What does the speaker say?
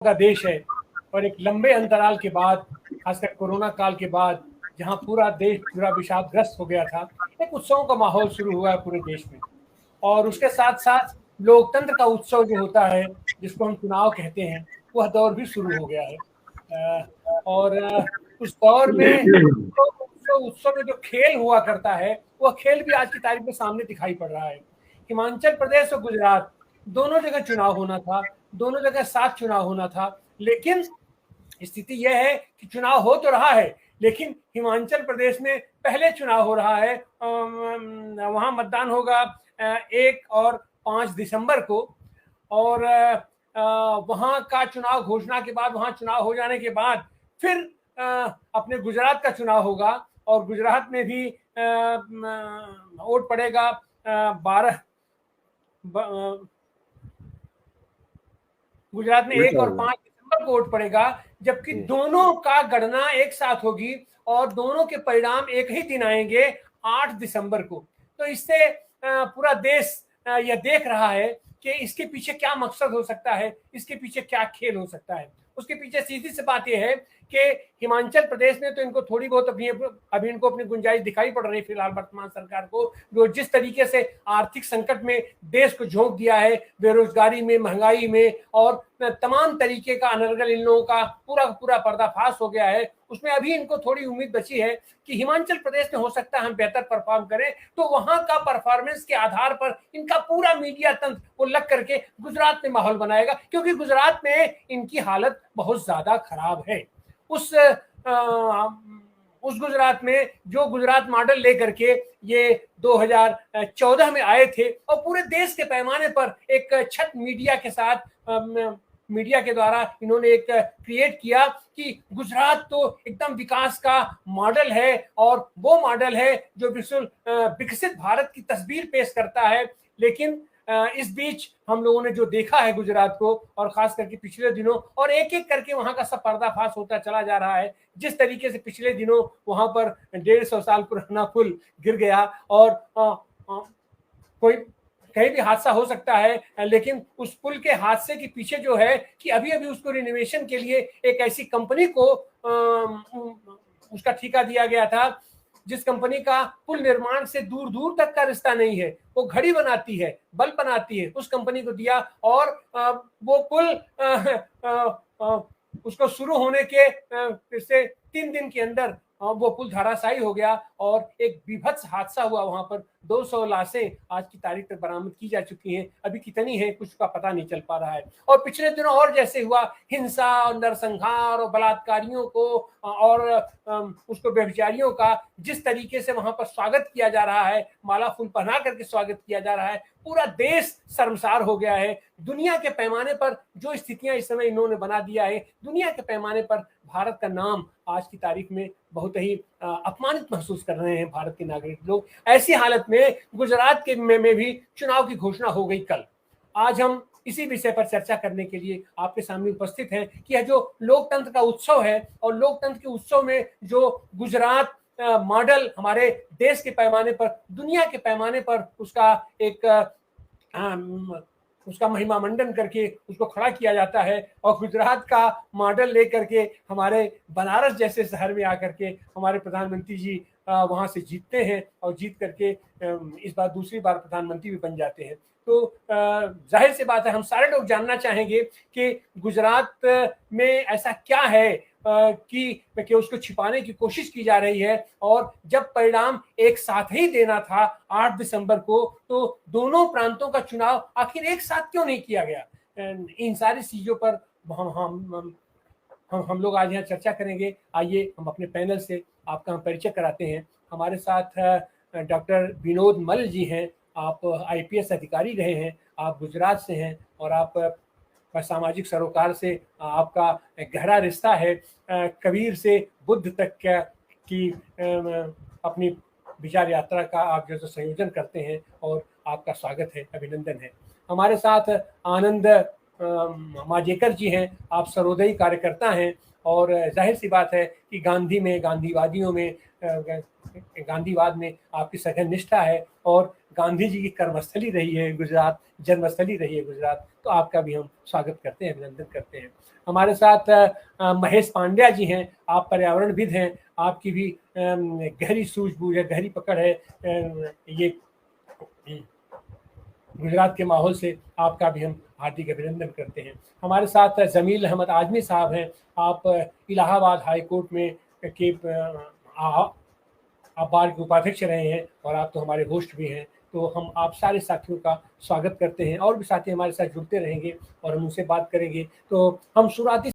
का देश है और एक लंबे अंतराल के बाद, खासकर कोरोना काल के बाद, जहां पूरा देश पूरा विषादग्रस्त हो गया था, एक उत्सवों का माहौल शुरू हुआ है पूरे देश में। और उसके साथ साथ लोकतंत्र का उत्सव जो होता है, जिसको हम चुनाव कहते हैं, वह दौर भी शुरू हो गया है। और उस दौर में उत्सव में जो खेल हुआ करता है, वह खेल भी आज की तारीख में सामने दिखाई पड़ रहा है। हिमाचल प्रदेश और गुजरात दोनों जगह चुनाव होना था, दोनों जगह साथ चुनाव होना था, लेकिन स्थिति यह है कि चुनाव हो तो रहा है, लेकिन हिमाचल प्रदेश में पहले चुनाव हो रहा है। वहां मतदान होगा 1 और 5 दिसंबर को, और वहां का चुनाव घोषणा के बाद, वहां चुनाव हो जाने के बाद फिर अपने गुजरात का चुनाव होगा, और गुजरात में भी वोट पड़ेगा 12 गुजरात में 1 और 5 दिसंबर को वोट पड़ेगा, जबकि दोनों का गणना एक साथ होगी और दोनों के परिणाम एक ही दिन आएंगे 8 दिसंबर को। तो इससे पूरा देश यह देख रहा है कि इसके पीछे क्या मकसद हो सकता है, इसके पीछे क्या खेल हो सकता है। उसके पीछे सीधी सी बात यह है कि हिमाचल प्रदेश में तो इनको थोड़ी बहुत अभी इनको अपनी गुंजाइश दिखाई पड़ रही है फिलहाल वर्तमान सरकार को, जो जिस तरीके से आर्थिक संकट में देश को झोंक दिया है, बेरोजगारी में, महंगाई में, और तमाम तरीके का अनर्गल इन लोगों का पूरा पर्दाफाश हो गया है। उसमें अभी इनको थोड़ी उम्मीद बची है कि हिमाचल प्रदेश में हो सकता है हम बेहतर परफॉर्म करें, तो वहां का परफॉर्मेंस के आधार पर इनका पूरा मीडिया तंत्र वो लग करके गुजरात में माहौल बनाएगा, क्योंकि गुजरात में इनकी हालत बहुत ज्यादा खराब है। उस गुजरात में जो गुजरात मॉडल लेकर के ये 2014 में आए थे, और पूरे देश के पैमाने पर एक छत मीडिया के साथ, मीडिया के द्वारा इन्होंने एक क्रिएट किया कि गुजरात तो एकदम विकास का मॉडल है, और वो मॉडल है जो बिल्कुल विकसित भारत की तस्वीर पेश करता है। लेकिन इस बीच हम लोगों ने जो देखा है गुजरात को, और खास करके पिछले दिनों, और एक एक करके वहां का सब पर्दाफाश होता चला जा रहा है। जिस तरीके से पिछले दिनों वहां पर 150 साल पुराना पुल गिर गया, और कोई कहीं भी हादसा हो सकता है, लेकिन उस पुल के हादसे के पीछे जो है कि अभी अभी उसको रिनोवेशन के लिए एक ऐसी कंपनी को उसका ठेका दिया गया था, जिस कंपनी का पुल निर्माण से दूर दूर तक का रिश्ता नहीं है। वो घड़ी बनाती है, बल्ब बनाती है, उस कंपनी को दिया, और वो पुल उसको शुरू होने के से 3 दिन के अंदर वो पुल धराशायी हो गया, और एक बीभत्स हादसा हुआ। वहां पर 200 लाशें आज की तारीख तक बरामद की जा चुकी हैं, अभी कितनी है कुछ का पता नहीं चल पा रहा है। और पिछले दिनों और जैसे हुआ, हिंसा और नरसंहार और बलात्कारियों को और उसको व्यभिचारियों का जिस तरीके से वहां पर स्वागत किया जा रहा है, माला फूल पहना करके स्वागत किया जा रहा है, पूरा देश शर्मसार हो गया है। दुनिया के पैमाने पर जो स्थितियां इस समय इन्होंने बना दिया है, दुनिया के पैमाने पर भारत का नाम आज की तारीख में बहुत ही अपमानित महसूस कर रहे हैं भारत के नागरिक लोग। ऐसी हालत में गुजरात के में भी चुनाव की घोषणा हो गई कल। आज हम इसी विषय पर चर्चा करने के लिए आपके सामने उपस्थित हैं कि यह जो लोकतंत्र का उत्सव है, और लोकतंत्र के उत्सव में जो गुजरात मॉडल हमारे देश के पैमाने पर, दुनिया के पैमाने पर उसका एक उसका महिमा मंडन करके उसको खड़ा किया जाता है, और गुजरात का मॉडल लेकर के हमारे बनारस जैसे शहर में आकर के हमारे प्रधानमंत्री जी वहां से जीतते हैं, और जीत करके इस बार दूसरी बार प्रधानमंत्री भी बन जाते हैं। तो जाहिर सी बात है, हम सारे लोग जानना चाहेंगे कि गुजरात में ऐसा क्या है कि उसको छिपाने की कोशिश की जा रही है। और जब परिणाम एक साथ ही देना था 8 दिसंबर को, तो दोनों प्रांतों का चुनाव आखिर एक साथ क्यों नहीं किया गया? इन सारी चीजों पर हम लोग आज यहाँ चर्चा करेंगे। आइए हम अपने पैनल से आपका हम परिचय कराते हैं। हमारे साथ डॉक्टर विनोद मल्ल जी हैं। आप IPS अधिकारी रहे हैं, आप गुजरात से हैं, और आप सामाजिक सरोकार से आपका गहरा रिश्ता है। कबीर से बुद्ध तक की अपनी विचार यात्रा का आप जो संयोजन करते हैं, और आपका स्वागत है, अभिनंदन है। हमारे साथ आनंद माजेकर जी हैं। आप सर्वोदयी कार्यकर्ता हैं, और जाहिर सी बात है कि गांधीवादियों में गांधीवाद में आपकी सघन निष्ठा है और गांधी जी की कर्मस्थली रही है गुजरात, जन्मस्थली रही है गुजरात, तो आपका भी हम स्वागत करते हैं, अभिनंदन करते हैं। हमारे साथ महेश पांड्या जी हैं, आप पर्यावरणविद हैं, आपकी भी गहरी सूझबूझ है, गहरी पकड़ है ये गुजरात के माहौल से, आपका भी हम हार्दिक अभिनंदन करते हैं। हमारे साथ जमील अहमद आजमी साहब हैं, आप इलाहाबाद हाई कोर्ट में के आप बार के उपाध्यक्ष रहे हैं और आप तो हमारे होस्ट भी हैं, तो हम आप सारे साथियों का स्वागत करते हैं और भी साथी हमारे साथ जुड़ते रहेंगे और हम उनसे बात करेंगे। तो हम शुरुआती